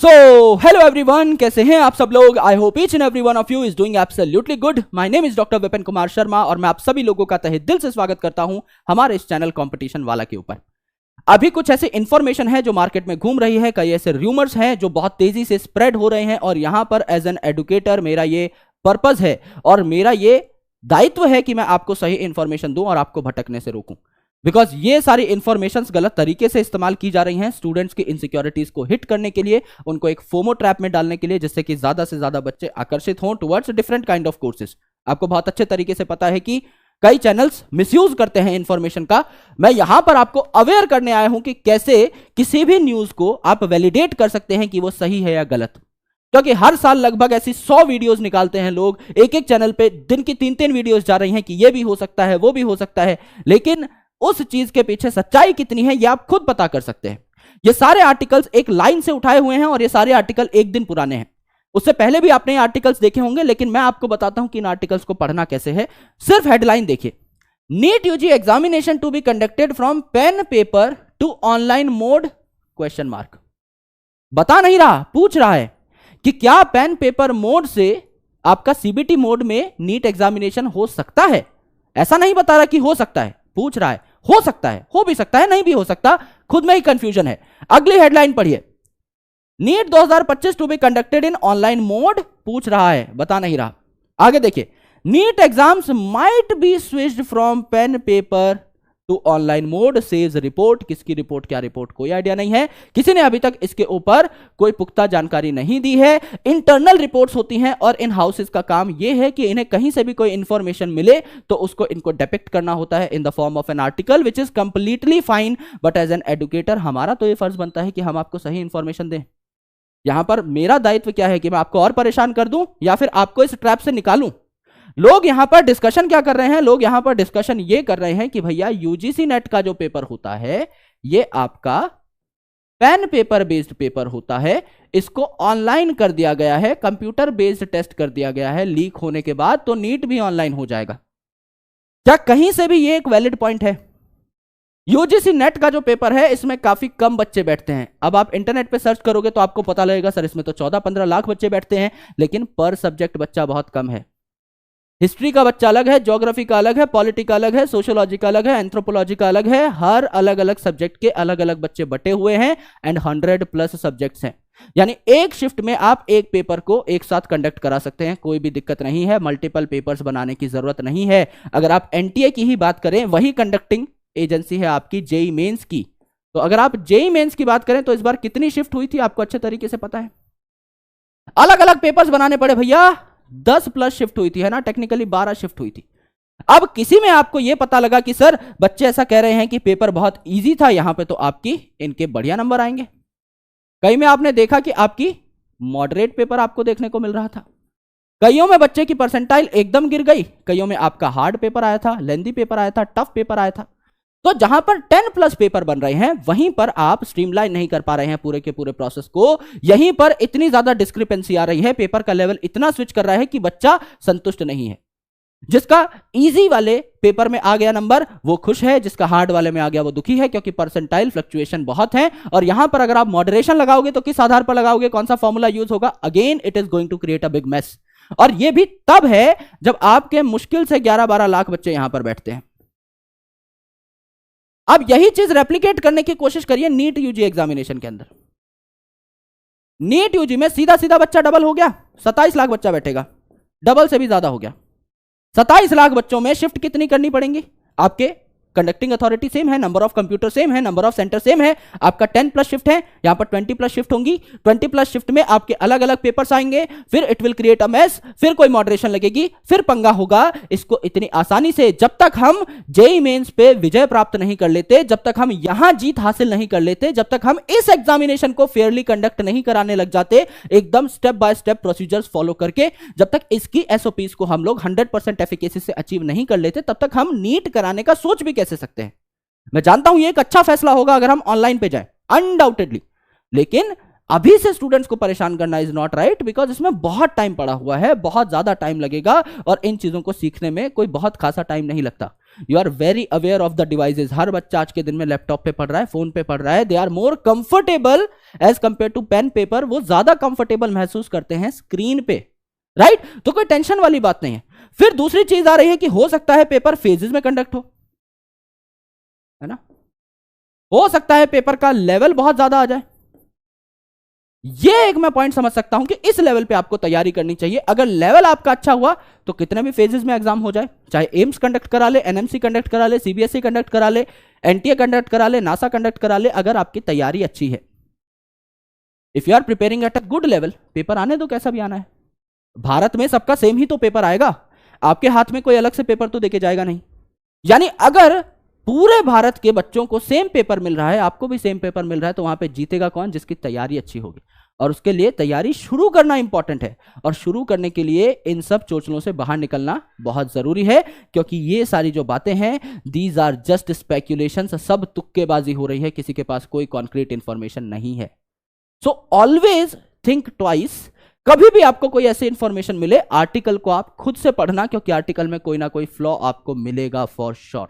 So hello everyone, कैसे हैं आप सब लोग। I hope each and every one of you is doing absolutely good. My name is doctor Vipin Kumar Sharma और मैं आप सभी लोगों का तहे दिल से स्वागत करता हूं हमारे इस चैनल कंपटीशन वाला के ऊपर। अभी कुछ ऐसे इंफॉर्मेशन है जो मार्केट में घूम रही है, कई ऐसे रूमर्स हैं जो बहुत तेजी से स्प्रेड हो रहे हैं और यहां पर एज एन एडुकेटर मेरा ये पर्पस है और मेरा ये दायित्व है कि मैं आपको सही इंफॉर्मेशन दूं और आपको भटकने से रोकूं। बिकॉज ये सारी इंफॉर्मेशंस गलत तरीके से इस्तेमाल की जा रही हैं स्टूडेंट्स की इनसिक्योरिटीज को हिट करने के लिए, उनको एक फोमो ट्रैप में डालने के लिए, जिससे कि ज्यादा से ज्यादा बच्चे आकर्षित हों towards different kind of courses. आपको बहुत अच्छे तरीके से पता है कि कई चैनल्स मिसयूज करते हैं इंफॉर्मेशन का। मैं यहां पर आपको अवेयर करने आया हूं कि कैसे किसी भी न्यूज को आप वैलिडेट कर सकते हैं कि वो सही है या गलत। क्योंकि हर साल लगभग ऐसी 100 वीडियोस निकालते हैं लोग, एक एक चैनल पे दिन की 3-3 वीडियोस जा रही हैं कि ये भी हो सकता है, वो भी हो सकता है, लेकिन उस चीज के पीछे सच्चाई कितनी है ये आप खुद पता कर सकते हैं। ये सारे आर्टिकल्स एक लाइन से उठाए हुए हैं और ये सारे आर्टिकल एक दिन पुराने हैं। उससे पहले भी आपने ये आर्टिकल्स देखे होंगे, लेकिन मैं आपको बताता हूं कि इन आर्टिकल्स को पढ़ना कैसे है। सिर्फ हेडलाइन देखिए, NEET UG examination to be conducted from pen paper to online mode question mark. बता नहीं रहा, पूछ रहा है कि क्या पेन पेपर मोड से आपका सीबीटी मोड में नीट एग्जामिनेशन हो सकता है। ऐसा नहीं बता रहा कि हो सकता है, पूछ रहा है हो सकता है, हो भी सकता है, नहीं भी हो सकता, खुद में ही कंफ्यूजन है। अगली हेडलाइन पढ़िए, NEET 2025 to be conducted in online mode, पूछ रहा है, बता नहीं रहा। आगे देखिए, NEET exams might be switched from pen paper to online mode says report. किसकी रिपोर्ट, क्या रिपोर्ट, कोई आइडिया नहीं है। किसी ने अभी तक इसके ऊपर कोई पुख्ता जानकारी नहीं दी है। इंटरनल रिपोर्ट्स होती हैं और इन हाउसेस का काम यह है कि इन्हें कहीं से भी कोई इंफॉर्मेशन मिले तो उसको इनको डिपिक्ट करना होता है in the form of an article, which is completely fine. But as an educator हमारा तो यह फर्ज बनता है कि हम आपको सही इंफॉर्मेशन दें। यहां पर मेरा दायित्व क्या है कि मैं आपको और परेशान कर दूं या फिर आपको इस ट्रैप से निकालूं। लोग यहां पर डिस्कशन क्या कर रहे हैं, लोग यहां पर डिस्कशन ये कर रहे हैं कि भैया यूजीसी नेट का जो पेपर होता है ये आपका पेन पेपर बेस्ड पेपर होता है, इसको ऑनलाइन कर दिया गया है, कंप्यूटर बेस्ड टेस्ट कर दिया गया है। लीक होने के बाद तो नीट भी ऑनलाइन हो जाएगा। क्या कहीं से भी ये एक वैलिड पॉइंट है? यूजीसी नेट का जो पेपर है इसमें काफी कम बच्चे बैठते हैं। अब आप इंटरनेट पे सर्च करोगे तो आपको पता लगेगा सर इसमें तो 14-15 लाख बच्चे बैठते हैं, लेकिन पर सब्जेक्ट बच्चा बहुत कम है। हिस्ट्री का बच्चा अलग है, ज्योग्राफी का अलग है, पॉलिटी का अलग है, सोशियोलॉजी का अलग है, एंथ्रोपोलॉजी का अलग है। हर अलग अलग सब्जेक्ट के अलग अलग बच्चे बटे हुए हैं एंड 100+ सब्जेक्ट्स हैं। यानी एक शिफ्ट में आप एक पेपर को एक साथ कंडक्ट करा सकते हैं, कोई भी दिक्कत नहीं है। मल्टीपल पेपर्स बनाने की जरूरत नहीं है। अगर आप एनटीए की ही बात करें, वही कंडक्टिंग एजेंसी है आपकी जेईई मेंस की। तो अगर आप जेईई मेंस की बात करें तो इस बार कितनी शिफ्ट हुई थी आपको अच्छे तरीके से पता है। अलग अलग पेपर्स बनाने पड़े भैया, 10+ शिफ्ट हुई थी, है ना। टेक्निकली 12 शिफ्ट हुई थी। अब किसी में आपको यह पता लगा कि सर बच्चे ऐसा कह रहे हैं कि पेपर बहुत इजी था यहां पे, तो आपकी इनके बढ़िया नंबर आएंगे। कई में आपने देखा कि आपकी मॉडरेट पेपर आपको देखने को मिल रहा था। कईयों में बच्चे की परसेंटाइल एकदम गिर गई, कईयों में आपका हार्ड पेपर आया था, लेंदी पेपर आया था, टफ पेपर आया था। तो जहां पर 10+ पेपर बन रहे हैं वहीं पर आप स्ट्रीमलाइन नहीं कर पा रहे हैं पूरे के पूरे प्रोसेस को। यहीं पर इतनी ज्यादा डिस्क्रिपेंसी आ रही है, पेपर का लेवल इतना स्विच कर रहा है कि बच्चा संतुष्ट नहीं है। जिसका इजी वाले पेपर में आ गया नंबर वो खुश है, जिसका हार्ड वाले में आ गया वो दुखी है, क्योंकि परसेंटाइल फ्लक्चुएशन बहुत है। और यहां पर अगर आप मॉडरेशन लगाओगे तो किस आधार पर लगाओगे, कौन सा फॉर्मूला यूज होगा? Again it is going to create a big mess. और यह भी तब है जब आपके मुश्किल से 11-12 लाख बच्चे यहां पर बैठते हैं। अब यही चीज रेप्लिकेट करने की कोशिश करिए नीट यूजी एग्जामिनेशन के अंदर। नीट यूजी में सीधा सीधा बच्चा डबल हो गया, 27 लाख बच्चा बैठेगा, डबल से भी ज्यादा हो गया। 27 लाख बच्चों में शिफ्ट कितनी करनी पड़ेंगी? आपके कंडक्टिंग अथॉरिटी सेम है, नंबर ऑफ कंप्यूटर सेम है, नंबर ऑफ सेंटर सेम है। आपका 10+ शिफ्ट है, यहां पर 20+ शिफ्ट होंगी। 20+ शिफ्ट में आपके अलग अलग पेपर्स आएंगे, फिर it will create a mess, फिर कोई मॉडरेशन लगेगी, फिर पंगा होगा। इसको इतनी आसानी से जब तक हम जेईई मेंस पे विजय प्राप्त नहीं कर लेते, जब तक हम यहां जीत हासिल नहीं कर लेते, जब तक हम इस एग्जामिनेशन को फेयरली कंडक्ट नहीं कराने लग जाते, एकदम step by step procedures follow करके, जब तक इसकी एसओपीज को हम लोग 100% एफिकेसी से अचीव नहीं कर लेते, तब तक हम नीट कराने का सोच भी कैसे सकते हैं। मैं जानता हूं ये एक अच्छा फैसला होगा अगर हम ऑनलाइन पे जाएं, अनडाउटेडली, लेकिन अभी से स्टूडेंट्स को परेशान करना इज नॉट राइट, बिकॉज इसमें बहुत टाइम पड़ा हुआ है, बहुत ज्यादा टाइम लगेगा और इन चीजों को सीखने में कोई बहुत खासा टाइम नहीं लगता। You are very aware of the devices. हर बच्चा आज के दिन में लैपटॉप पे पढ़ रहा है, फोन पे पढ़ रहा है। They are more comfortable as compare to pen paper. वो ज्यादा कंफर्टेबल महसूस करते हैं स्क्रीन पे, राइट? तो कोई टेंशन वाली बात नहीं है। फिर दूसरी चीज आ रही है कि हो सकता है पेपर फेजेस में कंडक्ट हो, है ना? हो सकता है पेपर का लेवल बहुत ज्यादा आ जाए। ये एक मैं पॉइंट समझ सकता हूं कि इस लेवल पे आपको तैयारी करनी चाहिए। अगर लेवल आपका अच्छा हुआ तो कितने भी फेजेस में एग्जाम हो जाए, चाहे एम्स कंडक्ट करा ले, एनएमसी कंडक्ट करा ले, सीबीएसई कंडक्ट करा ले, एनटीए कंडक्ट करा ले, नासा कंडक्ट करा ले, अगर आपकी तैयारी अच्छी है, if you are preparing at a good level, paper आने दो कैसा भी आना है। भारत में सबका सेम ही तो पेपर आएगा, आपके हाथ में कोई अलग से पेपर तो देके जाएगा नहीं। यानी अगर पूरे भारत के बच्चों को सेम पेपर मिल रहा है, आपको भी सेम पेपर मिल रहा है, तो वहां पे जीतेगा कौन? जिसकी तैयारी अच्छी होगी। और उसके लिए तैयारी शुरू करना इंपॉर्टेंट है, और शुरू करने के लिए इन सब चोचलों से बाहर निकलना बहुत जरूरी है, क्योंकि ये सारी जो बातें हैं, दीज आर जस्ट स्पेक्यूलेशंस, सब तुक्केबाजी हो रही है, किसी के पास कोई कॉन्क्रीट इंफॉर्मेशन नहीं है। So always think twice. कभी भी आपको कोई ऐसी इंफॉर्मेशन मिले, आर्टिकल को आप खुद से पढ़ना, क्योंकि आर्टिकल में कोई ना कोई फ्लॉ आपको मिलेगा फॉर श्योर।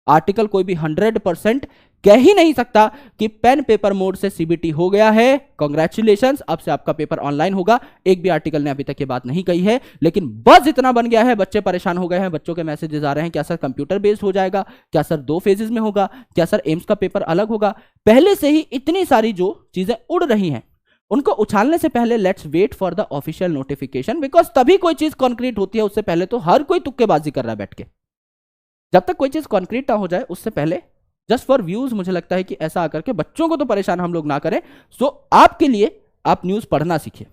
आर्टिकल कोई भी 100% कह ही नहीं सकता कि पेन पेपर मोड से सीबीटी हो गया है, कांग्रेचुलेशंस, अब से आपका पेपर ऑनलाइन होगा। एक भी आर्टिकल ने अभी तक ये बात नहीं कही है, लेकिन बस इतना बन गया है, बच्चे परेशान हो गए हैं, बच्चों के मैसेजेस आ रहे हैं, क्या सर कंप्यूटर बेस्ड हो जाएगा, क्या सर 2 फेजेस में होगा, क्या सर एम्स का पेपर अलग होगा। पहले से ही इतनी सारी जो चीजें उड़ रही हैं, उनको उछालने से पहले let's wait for the official notification, because तभी कोई चीज कॉन्क्रीट होती है। उससे पहले तो हर कोई तुक्केबाजी कर रहा है बैठ के। जब तक कोई चीज कॉन्क्रीट ना हो जाए, उससे पहले जस्ट फॉर व्यूज, मुझे लगता है कि ऐसा आकर के बच्चों को तो परेशान हम लोग ना करें। सो आपके लिए आप न्यूज पढ़ना सीखिए।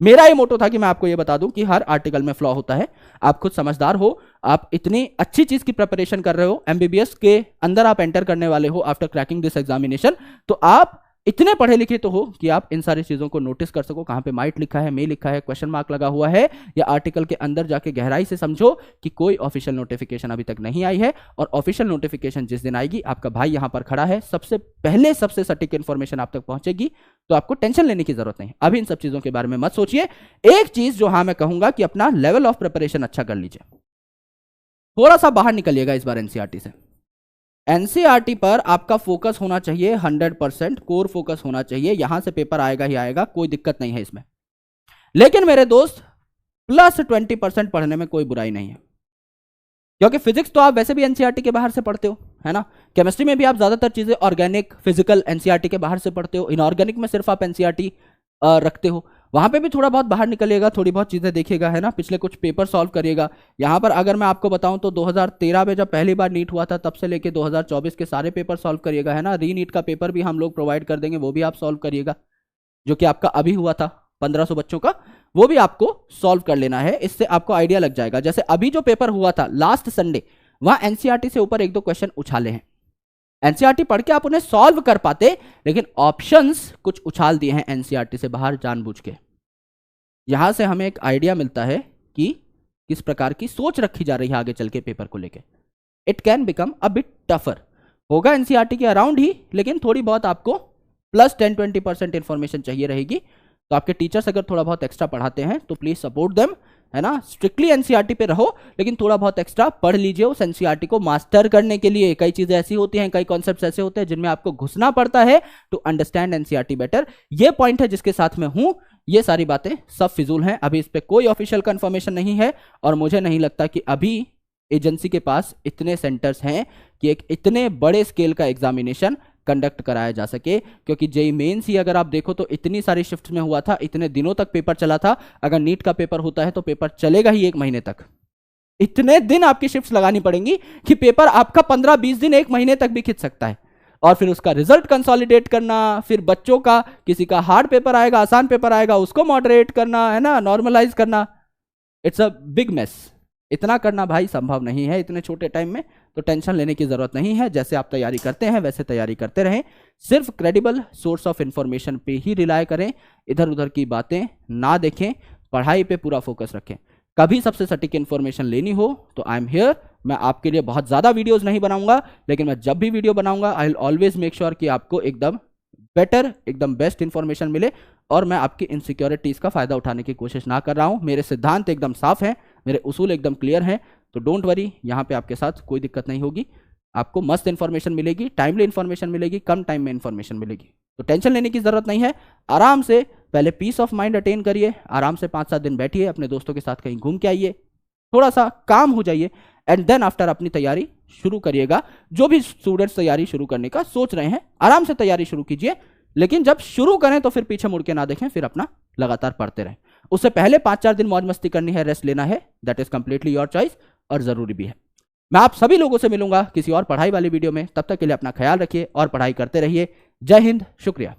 मेरा ये मोटो था कि मैं आपको ये बता दूं कि हर आर्टिकल में फ्लॉ होता है। आप खुद समझदार हो, आप इतनी अच्छी चीज की प्रिपरेशन कर रहे हो, एमबीबीएस के अंदर आप एंटर करने वाले हो आफ्टर क्रैकिंग दिस एग्जामिनेशन, तो आप इतने पढ़े लिखे तो हो कि आप इन सारी चीजों को नोटिस कर सको। कहां पे माइट लिखा है, मे लिखा है, क्वेश्चन मार्क लगा हुआ है, या आर्टिकल के अंदर जाके गहराई से समझो कि कोई ऑफिशियल नोटिफिकेशन अभी तक नहीं आई है, और ऑफिशियल नोटिफिकेशन जिस दिन आएगी, आपका भाई यहां पर खड़ा है, सबसे पहले सबसे सटीक इंफॉर्मेशन आप तक पहुंचेगी, तो आपको टेंशन लेने की जरूरत नहीं। अभी इन सब चीजों के बारे में मत सोचिए। एक चीज जो हाँ मैं कहूंगा कि अपना लेवल ऑफ प्रिपरेशन अच्छा कर लीजिए, थोड़ा सा बाहर निकलिएगा इस बार एनसीईआरटी से। एनसीईआरटी पर आपका फोकस होना चाहिए 100%, कोर फोकस होना चाहिए। यहां से पेपर आएगा ही आएगा, कोई दिक्कत नहीं है इसमें। लेकिन मेरे दोस्त, प्लस 20% पढ़ने में कोई बुराई नहीं है, क्योंकि फिजिक्स तो आप वैसे भी एनसीईआरटी के बाहर से पढ़ते हो, है ना? केमिस्ट्री में भी आप ज्यादातर चीजें ऑर्गेनिक, फिजिकल एनसीईआरटी के बाहर से पढ़ते हो। इनऑर्गेनिक में सिर्फ आप एनसीईआरटी रखते हो, वहां पे भी थोड़ा बहुत बाहर निकलिएगा, थोड़ी बहुत चीजें देखिएगा, है ना? पिछले कुछ पेपर सॉल्व करिएगा। यहां पर अगर मैं आपको बताऊं तो 2013 में जब पहली बार नीट हुआ था, तब से लेके 2024 के सारे पेपर सॉल्व करिएगा, है ना? री नीट का पेपर भी हम लोग प्रोवाइड कर देंगे, वो भी आप सॉल्व करिएगा। जो कि आपका अभी हुआ था 1500 बच्चों का, वो भी आपको सॉल्व कर लेना है। इससे आपको आइडिया लग जाएगा। जैसे अभी जो पेपर हुआ था लास्ट संडे, वहां एनसीईआरटी से ऊपर 1-2 क्वेश्चन उछाले हैं। एनसीईआरटी पढ़ के आप उन्हें सॉल्व कर पाते, लेकिन ऑप्शंस कुछ उछाल दिए हैं एनसीईआरटी से बाहर जानबूझ के। यहां से हमें एक आइडिया मिलता है कि किस प्रकार की सोच रखी जा रही है आगे चल के पेपर को लेके। It can become a bit tougher, होगा एनसीईआरटी के अराउंड ही, लेकिन थोड़ी बहुत आपको प्लस 10-20% इंफॉर्मेशन चाहिए रहेगी। तो आपके टीचर्स अगर थोड़ा बहुत एक्स्ट्रा पढ़ाते हैं तो प्लीज सपोर्ट देम, है ना? स्ट्रिक्टली एनसीईआरटी पे रहो, लेकिन थोड़ा बहुत एक्स्ट्रा पढ़ लीजिए उस एनसीईआरटी को मास्टर करने के लिए। कई चीजें ऐसी होती हैं, कई कॉन्सेप्ट्स ऐसे होते हैं जिनमें आपको घुसना पड़ता है टू अंडरस्टैंड एनसीईआरटी बेटर। ये पॉइंट है जिसके साथ में हूं। ये सारी बातें सब फिजूल हैं, अभी इस पे कोई ऑफिशियल कंफर्मेशन नहीं है, और मुझे नहीं लगता कि अभी एजेंसी के पास इतने सेंटर्स हैं कि एक इतने बड़े स्केल का एग्जामिनेशन कंडक्ट कराया जा सके। क्योंकि जेई मेंस ही अगर आप देखो तो इतनी सारी शिफ्ट्स में हुआ था, इतने दिनों तक पेपर चला था। अगर नीट का पेपर होता है तो पेपर चलेगा ही 1 महीने तक। इतने दिन आपकी शिफ्ट्स लगानी पड़ेंगी कि पेपर आपका 15-20 दिन 1 महीने तक भी खिंच सकता है। और फिर उसका रिजल्ट कंसोलिडेट करना, फिर बच्चों का किसी का हार्ड पेपर आएगा, आसान पेपर आएगा, उसको मॉडरेट करना, है ना, नॉर्मलाइज करना। It's a big mess. इतना करना भाई संभव नहीं है इतने छोटे टाइम में, तो टेंशन लेने की जरूरत नहीं है। जैसे आप तैयारी करते हैं वैसे तैयारी करते रहें, सिर्फ क्रेडिबल सोर्स ऑफ इंफॉर्मेशन पे ही रिलाय करें, इधर उधर की बातें ना देखें, पढ़ाई पे पूरा फोकस रखें। कभी सबसे सटीक इंफॉर्मेशन लेनी हो तो आई एम हियर। मैं आपके लिए बहुत ज़्यादा वीडियोस नहीं बनाऊंगा, लेकिन मैं जब भी वीडियो बनाऊंगा I will always make sure कि आपको एकदम बेटर, एकदम बेस्ट इंफॉर्मेशन मिले, और मैं आपकी इनसिक्योरिटीज़ का फ़ायदा उठाने की कोशिश ना कर रहा हूं। मेरे सिद्धांत एकदम साफ हैं, मेरे उसूल एकदम क्लियर हैं, तो डोंट वरी, यहाँ पे आपके साथ कोई दिक्कत नहीं होगी। आपको मस्त इन्फॉर्मेशन मिलेगी, टाइमली इन्फॉर्मेशन मिलेगी, कम टाइम में इन्फॉर्मेशन मिलेगी। तो टेंशन लेने की जरूरत नहीं है। आराम से पहले पीस ऑफ माइंड अटेन करिए, आराम से 5-7 दिन बैठिए, अपने दोस्तों के साथ कहीं घूम के आइए, थोड़ा सा काम हो जाइए, एंड देन आफ्टर अपनी तैयारी शुरू करिएगा। जो भी स्टूडेंट्स तैयारी शुरू करने का सोच रहे हैं, आराम से तैयारी शुरू कीजिए, लेकिन जब शुरू करें तो फिर पीछे मुड़ के ना देखें, फिर अपना लगातार पढ़ते रहें। उससे पहले 5-4 दिन मौज मस्ती करनी है, रेस्ट लेना है, that is completely your choice और जरूरी भी है। मैं आप सभी लोगों से मिलूंगा किसी और पढ़ाई वाली वीडियो में। तब तक के लिए अपना ख्याल रखिए और पढ़ाई करते रहिए। जय हिंद, शुक्रिया।